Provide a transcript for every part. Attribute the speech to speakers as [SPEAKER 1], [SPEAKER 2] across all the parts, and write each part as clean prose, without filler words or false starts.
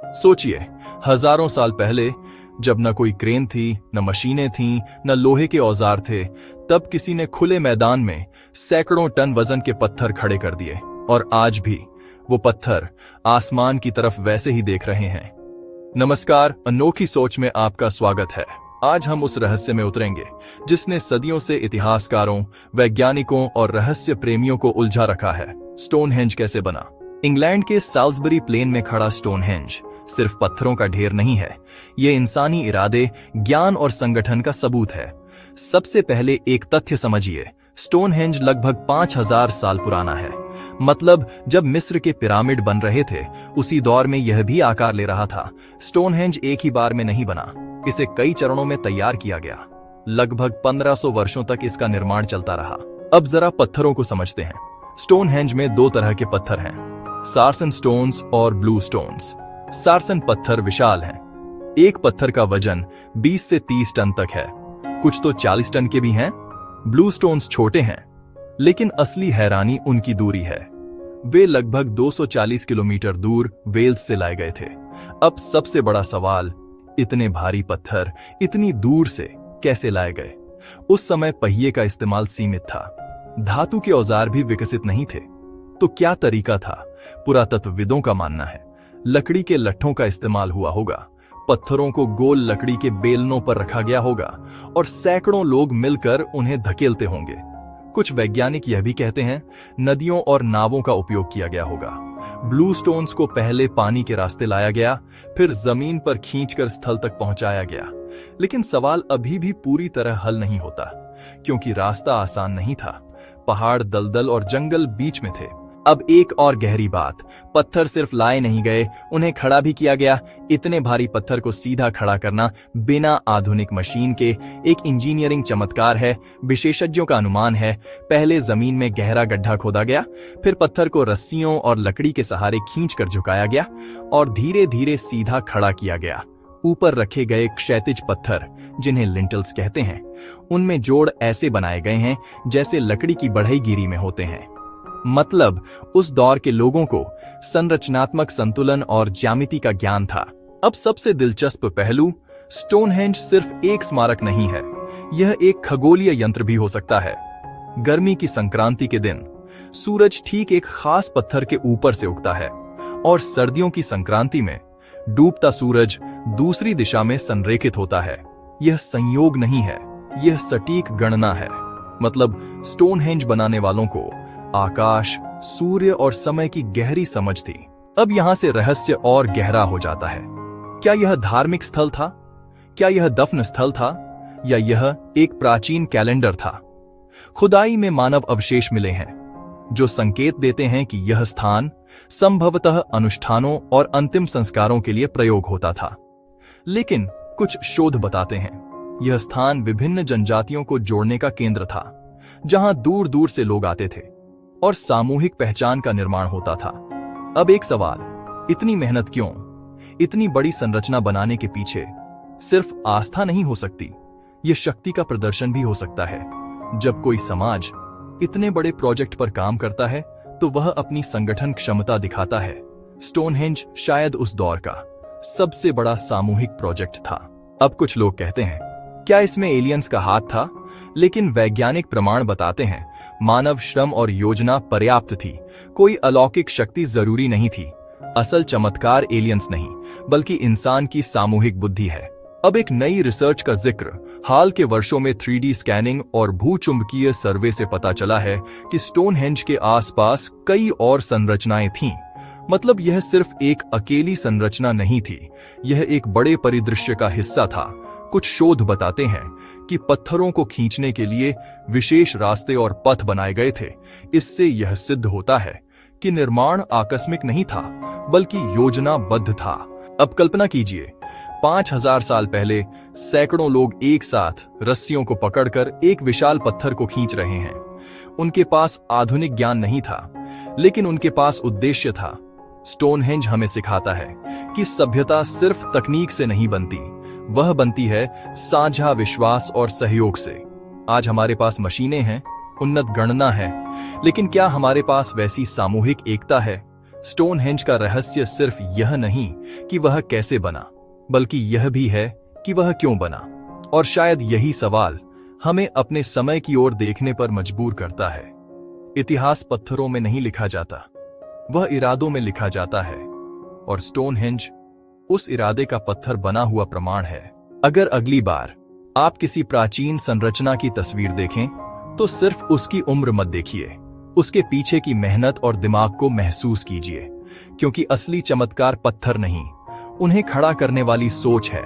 [SPEAKER 1] सोचिए, हजारों साल पहले जब न कोई क्रेन थी, न मशीनें थीं, न लोहे के औजार थे, तब किसी ने खुले मैदान में सैकड़ों टन वजन के पत्थर खड़े कर दिए। और आज भी वो पत्थर आसमान की तरफ वैसे ही देख रहे हैं। नमस्कार, अनोखी सोच में आपका स्वागत है। आज हम उस रहस्य में उतरेंगे जिसने सदियों से इतिहासकारों, वैज्ञानिकों और रहस्य प्रेमियों को उलझा रखा है। स्टोनहेंज कैसे बना? इंग्लैंड के साल्सबरी प्लेन में खड़ा स्टोनहेंज सिर्फ पत्थरों का ढेर नहीं है, ये इंसानी इरादे, ज्ञान और संगठन का सबूत है। सबसे पहले एक तथ्य समझिए, स्टोनहेंज लगभग 5000 साल पुराना है। मतलब जब मिस्र के पिरामिड बन रहे थे, उसी दौर में यह भी आकार ले रहा था। स्टोनहेंज एक ही बार में नहीं बना, इसे कई चरणों में तैयार किया गया। लगभग 1500 वर्षों तक इसका निर्माण चलता रहा। अब जरा पत्थरों को समझते हैं। स्टोनहेंज में दो तरह के पत्थर हैं, सार्सन स्टोन्स और ब्लू स्टोन्स। सार्सन पत्थर विशाल हैं। एक पत्थर का वजन 20 से 30 टन तक है, कुछ तो 40 टन के भी हैं। ब्लू स्टोन्स छोटे हैं, लेकिन असली हैरानी उनकी दूरी है। वे लगभग 240 किलोमीटर दूर वेल्स से लाए गए थे। अब सबसे बड़ा सवाल, इतने भारी पत्थर इतनी दूर से कैसे लाए गए? उस समय पहिए का इस्तेमाल सीमित था, धातु के औजार भी विकसित नहीं थे। तो क्या तरीका था? पुरातत्वविदों का मानना है लकड़ी के लट्ठों का इस्तेमाल हुआ होगा। पत्थरों को गोल लकड़ी के बेलनों पर रखा गया होगा और सैकड़ों लोग मिलकर उन्हें धकेलते होंगे। कुछ वैज्ञानिक यह भी कहते हैं नदियों और नावों का उपयोग किया गया होगा। ब्लू स्टोन्स को पहले पानी के रास्ते लाया गया, फिर जमीन पर खींचकर स्थल तक पहुंचाया गया। लेकिन सवाल अभी भी पूरी तरह हल नहीं होता, क्योंकि रास्ता आसान नहीं था। पहाड़, दलदल और जंगल बीच में थे। अब एक और गहरी बात, पत्थर सिर्फ लाए नहीं गए, उन्हें खड़ा भी किया गया। इतने भारी पत्थर को सीधा खड़ा करना बिना आधुनिक मशीन के एक इंजीनियरिंग चमत्कार है। विशेषज्ञों का अनुमान है पहले जमीन में गहरा गड्ढा खोदा गया, फिर पत्थर को रस्सियों और लकड़ी के सहारे खींचकर झुकाया गया और धीरे धीरे सीधा खड़ा किया गया। ऊपर रखे गए क्षैतिज पत्थर, जिन्हें लिंटल्स कहते हैं, उनमें जोड़ ऐसे बनाए गए हैं जैसे लकड़ी की बढ़ईगिरी में होते हैं। मतलब उस दौर के लोगों को संरचनात्मक संतुलन और ज्यामिति का ज्ञान था। अब सबसे दिलचस्प पहलू, स्टोनहेंज सिर्फ एक स्मारक नहीं है, यह एक खगोलीय यंत्र भी हो सकता है। गर्मी की संक्रांति के दिन सूरज ठीक एक खास पत्थर के ऊपर से उगता है और सर्दियों की संक्रांति में डूबता सूरज दूसरी दिशा में संरेखित होता है। यह संयोग नहीं है, यह सटीक गणना है। मतलब स्टोनहेंज बनाने वालों को आकाश, सूर्य और समय की गहरी समझ थी। अब यहां से रहस्य और गहरा हो जाता है। क्या यह धार्मिक स्थल था? क्या यह दफन स्थल था? या यह एक प्राचीन कैलेंडर था? खुदाई में मानव अवशेष मिले हैं जो संकेत देते हैं कि यह स्थान संभवतः अनुष्ठानों और अंतिम संस्कारों के लिए प्रयोग होता था। लेकिन कुछ शोध बताते हैं यह स्थान विभिन्न जनजातियों को जोड़ने का केंद्र था, जहां दूर दूर से लोग आते थे और सामूहिक पहचान का निर्माण होता था। अब एक सवाल, इतनी मेहनत क्यों? इतनी बड़ी संरचना बनाने के पीछे सिर्फ आस्था नहीं हो सकती, यह शक्ति का प्रदर्शन भी हो सकता है। जब कोई समाज इतने बड़े प्रोजेक्ट पर काम करता है तो वह अपनी संगठन क्षमता दिखाता है। स्टोनहेंज शायद उस दौर का सबसे बड़ा सामूहिक प्रोजेक्ट था। अब कुछ लोग कहते हैं क्या इसमें एलियंस का हाथ था? लेकिन वैज्ञानिक प्रमाण बताते हैं मानव श्रम और योजना पर्याप्त थी। कोई अलौकिक शक्ति जरूरी नहीं थी। असल चमत्कार एलियंस नहीं, बल्कि इंसान की सामूहिक बुद्धि है। अब एक नई रिसर्च का जिक्र, हाल के वर्षों में 3D स्कैनिंग और भूचुंबकीय सर्वे से पता चला है कि स्टोनहेंज के आसपास कई और संरचनाएं थीं। मतलब यह सिर्फ एक अकेली संरचना नहीं थी, यह एक बड़े परिदृश्य का हिस्सा था। कुछ शोध बताते हैं कि पत्थरों को खींचने के लिए विशेष रास्ते और पथ बनाए गए थे। इससे यह सिद्ध होता है कि निर्माण आकस्मिक नहीं था, बल्कि योजनाबद्ध था। अब कल्पना कीजिए, 5000 साल पहले सैकड़ों लोग एक साथ रस्सियों को पकड़कर एक विशाल पत्थर को खींच रहे हैं। उनके पास आधुनिक ज्ञान नहीं था, लेकिन उनके पास उद्देश्य था। स्टोनहेंज हमें सिखाता है कि सभ्यता सिर्फ तकनीक से नहीं बनती, वह बनती है साझा विश्वास और सहयोग से। आज हमारे पास मशीनें हैं, उन्नत गणना है, लेकिन क्या हमारे पास वैसी सामूहिक एकता है स्टोनहेंज का रहस्य सिर्फ यह नहीं कि वह कैसे बना, बल्कि यह भी है कि वह क्यों बना। और शायद यही सवाल हमें अपने समय की ओर देखने पर मजबूर करता है। इतिहास पत्थरों में नहीं लिखा जाता, वह इरादों में लिखा जाता है, और स्टोनहेंज उस इरादे का पत्थर बना हुआ प्रमाण है। अगर अगली बार आप किसी प्राचीन संरचना की तस्वीर देखें तो सिर्फ उसकी उम्र मत देखिए, उसके पीछे की मेहनत और दिमाग को महसूस कीजिए, क्योंकि असली चमत्कार पत्थर नहीं, उन्हें खड़ा करने वाली सोच है।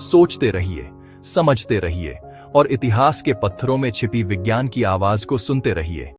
[SPEAKER 1] सोचते रहिए, समझते रहिए और इतिहास के पत्थरों में छिपी विज्ञान की आवाज को सुनते रहिए।